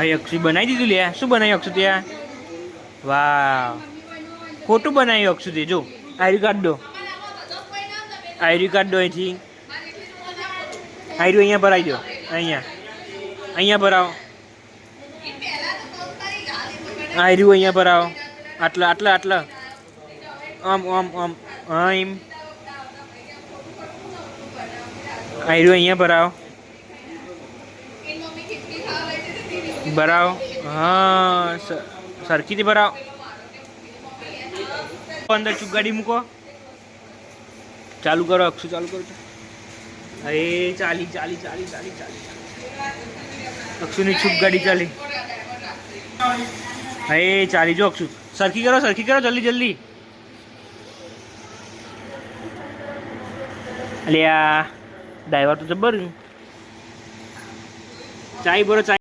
ભાઈ અક્ષુ બનાવી દીધું લે, શું બનાવ્યું અક્ષુ ત્યાં? વાહ, ખોટું બનાવ્યું અક્ષુ તે. જો આયરું કાઢ દો, આયરું કાઢ દો અહીંથી. આયરું અહીંયા ભરાઈ દો, અહીંયા અહીંયા ભરાવો. આયરું અહીંયા ભરાવો, આટલા આટલા આટલા. આમ આમ આમ એમ. આયરું અહીંયા ભરાવો, ભરાવો. હા, સરખીથી ભરાવો. અંદર ચુગાડી મૂકો. ચાલુ કરો અક્ષુ, ચાલુ કરો. અરે ચાલી ચાલી ચાલી ચાલી ચાલી અક્ષુની ચૂપ ગાડી ચાલી. અરે ચાલી જો અક્ષુ, સરખી કરો જલ્દી જલ્દી. અલ્યા ડ્રાઈવર તો જબર ચાય બોલો ચાય.